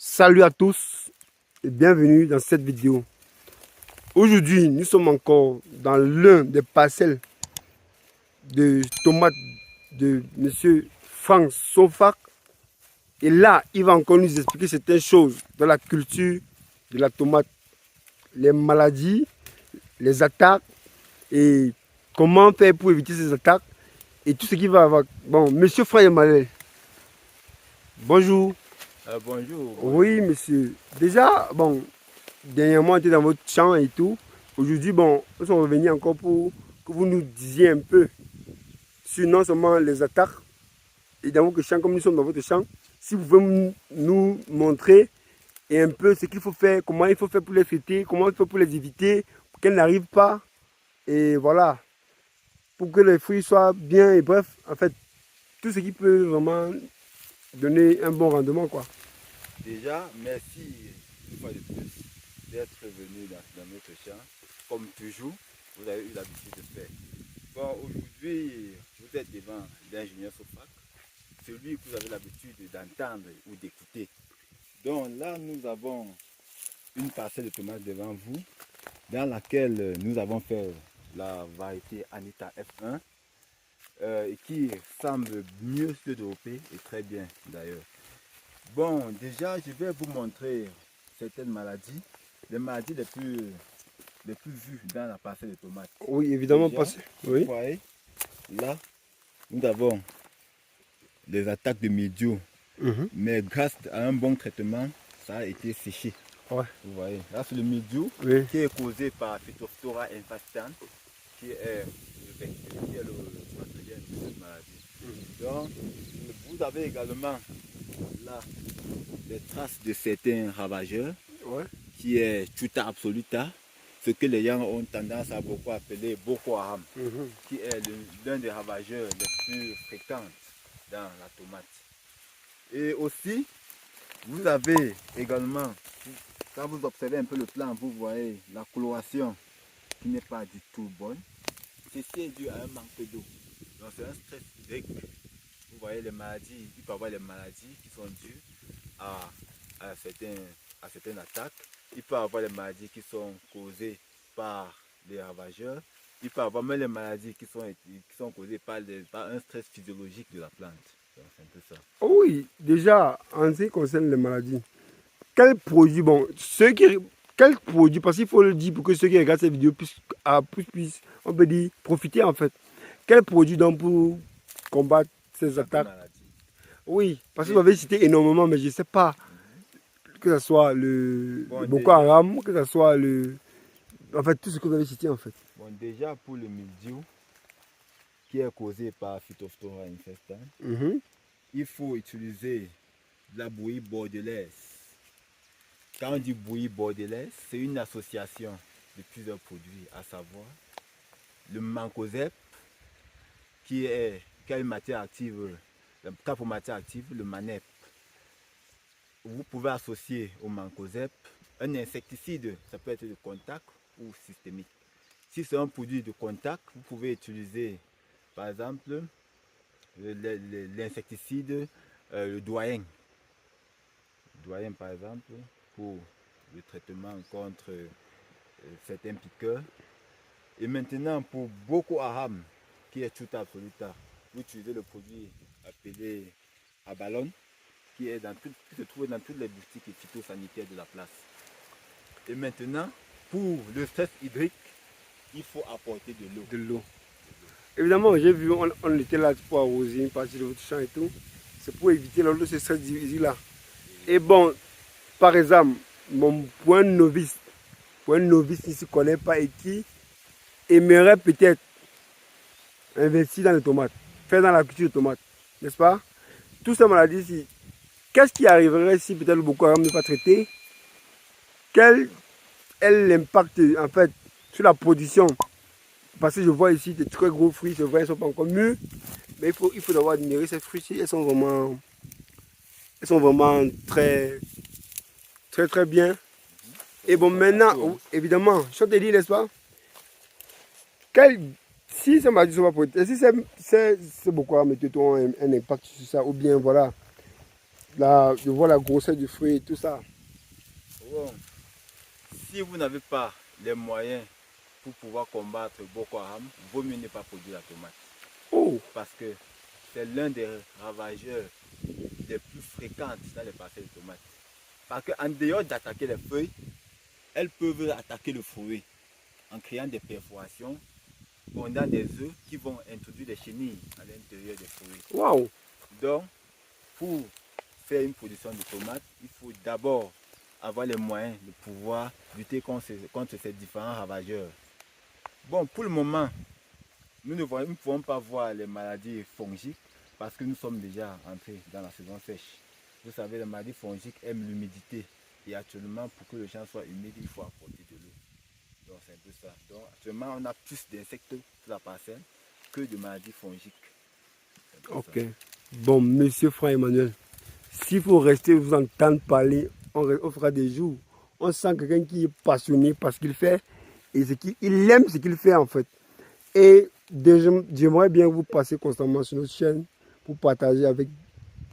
Salut à tous et bienvenue dans cette vidéo. Aujourd'hui, nous sommes encore dans l'un des parcelles de tomates de Monsieur Franck Sofac. Et là, il va encore nous expliquer certaines choses dans la culture de la tomate, les maladies, les attaques et comment faire pour éviter ces attaques et tout ce qui va avec. Bon, Monsieur Franck Emmanuel, bonjour. Bonjour. Oui, monsieur. Déjà, bon, dernièrement, on était dans votre champ et tout. Aujourd'hui, bon, nous sommes revenus encore pour que vous nous disiez un peu sur non seulement les attaques et dans votre champ, comme nous sommes dans votre champ, si vous pouvez nous montrer et un peu ce qu'il faut faire, comment il faut faire pour les fêter, comment il faut pour les éviter, pour qu'elles n'arrivent pas. Et voilà, pour que les fruits soient bien et bref, en fait, tout ce qui peut vraiment donner un bon rendement, quoi. Déjà, merci une fois de plus d'être venu dans notre champ. Comme toujours, vous avez eu l'habitude de faire. Bon, aujourd'hui, vous êtes devant l'ingénieur Sofac, celui que vous avez l'habitude d'entendre ou d'écouter. Donc là, nous avons une parcelle de tomates devant vous, dans laquelle nous avons fait la variété Anita F1, qui semble mieux se développer et très bien d'ailleurs. Bon, déjà, je vais vous montrer certaines maladies, les maladies les plus vues dans la parcelle de tomates. Oui, évidemment, Déjà, parce oui. vous voyez, là, nous avons des attaques de mildiou, mais grâce à un bon traitement, ça a été séché. Ouais. Vous voyez, là, c'est le mildiou qui est causé par Phytophthora infestans, qui est le pathogène de cette maladie. Donc, vous avez également là des traces de certains ravageurs, qui est Tuta absoluta, ce que les gens ont tendance à beaucoup appeler Boko Haram, qui est l'un des ravageurs les plus fréquents dans la tomate. Et aussi, vous avez également, quand vous observez un peu le plan, vous voyez la coloration qui n'est pas du tout bonne. Ceci est dû à un manque d'eau. Donc c'est un stress hydrique. Vous voyez les maladies, il peut y avoir les maladies qui sont dues à certaines attaques. Il peut y avoir les maladies qui sont causées par les ravageurs. Il peut y avoir même les maladies qui sont causées par un stress physiologique de la plante. C'est un peu ça. Oh oui, déjà, en ce qui concerne les maladies, quel produit, bon, quel produit, parce qu'il faut le dire pour que ceux qui regardent cette vidéo puissent, on peut dire, profiter en fait. Quel produit donc pour combattre ces attaques? Oui, parce que vous m'avez cité énormément, mais je ne sais pas que ce soit le Boko Haram, que ce soit en fait, tout ce que vous avez cité en fait. Bon, déjà pour le mildiou, qui est causé par Phytophthora infestans, il faut utiliser de la bouillie bordelaise. Quand on dit bouillie bordelaise, c'est une association de plusieurs produits, à savoir le mancozeb, qui a une matière active, pour matière active, le manep. Vous pouvez associer au mancozeb un insecticide, ça peut être de contact ou systémique. Si c'est un produit de contact, vous pouvez utiliser par exemple l'insecticide, le doyen. Le doyen par exemple pour le traitement contre certains piqueurs. Et maintenant pour Boko Haram, qui est Tuta absoluta, vous utilisez le produit appelé Abalone, qui se trouve dans toutes les boutiques phytosanitaires de la place. Et maintenant, pour le stress hydrique, il faut apporter de l'eau. Évidemment, j'ai vu, on était là pour arroser une partie de votre champ et tout. C'est pour éviter ce stress là. Et bon, par exemple, pour un novice qui ne se connaît pas et qui aimerait peut-être investir dans les tomates, faire dans la culture de tomates, n'est-ce pas? Toutes ces maladies ici, qu'est-ce qui arriverait si peut-être le Boko Haram n'est pas traité? Quel est l'impact en fait sur la production? Parce que je vois ici des très gros fruits, c'est vrai, ils ne sont pas encore mûrs, mais il faut d'abord admirer ces fruits, elles sont vraiment très bien. Et bon, maintenant, évidemment, je te dis, n'est-ce pas? Si ça m'a dit, ça va protégé, si c'est beaucoup à mettre un impact sur ça, ou bien voilà, je vois la grosseur du fruit et tout ça. Bon. Si vous n'avez pas les moyens pour pouvoir combattre Boko Haram, vaut mieux ne pas produire la tomate. Oh. Parce que c'est l'un des ravageurs les plus fréquents dans les parcelles de tomates. Parce qu'en dehors d'attaquer les feuilles, elles peuvent attaquer le fruit en créant des perforations, pondant des œufs qui vont introduire des chenilles à l'intérieur des fruits. Wow. Donc, pour faire une production de tomates, il faut d'abord avoir les moyens de pouvoir lutter contre ces différents ravageurs. Bon, pour le moment, nous ne pouvons pas voir les maladies fongiques parce que nous sommes déjà entrés dans la saison sèche. Vous savez, les maladies fongiques aiment l'humidité. Et actuellement, pour que le champ soit humide, il faut apporter de l'eau. Donc c'est un peu ça. Donc actuellement, on a plus d'insectes sur la parcelle que de maladies fongiques. Ok. Ça. Bon, monsieur Franck Emmanuel, s'il faut rester vous entendre parler, on fera des jours. On sent quelqu'un qui est passionné par ce qu'il fait et il aime ce qu'il fait en fait. Et j'aimerais bien vous passer constamment sur notre chaîne pour partager avec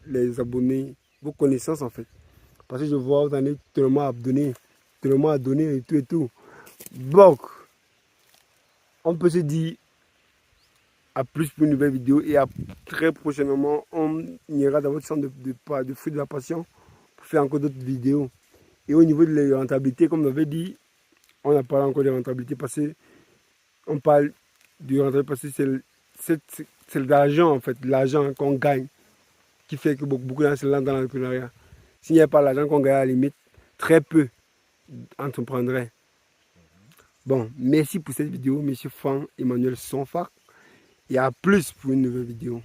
les abonnés vos connaissances en fait. Parce que je vois vous en êtes tellement à donner et tout et tout. Donc, on peut se dire à plus pour une nouvelle vidéo et très prochainement, on ira dans votre centre de fruits de la passion pour faire encore d'autres vidéos. Et au niveau de la rentabilité, comme on avait dit, on n'a pas encore de rentabilité parce que on parle de rentabilité parce que c'est l'argent en fait, l'argent qu'on gagne qui fait que beaucoup de gens se lancent dans l'entrepreneuriat. S'il n'y a pas l'argent qu'on gagne à la limite, très peu entreprendraient. Bon, merci pour cette vidéo, monsieur Franck Emmanuel Sonfac. Et à plus pour une nouvelle vidéo.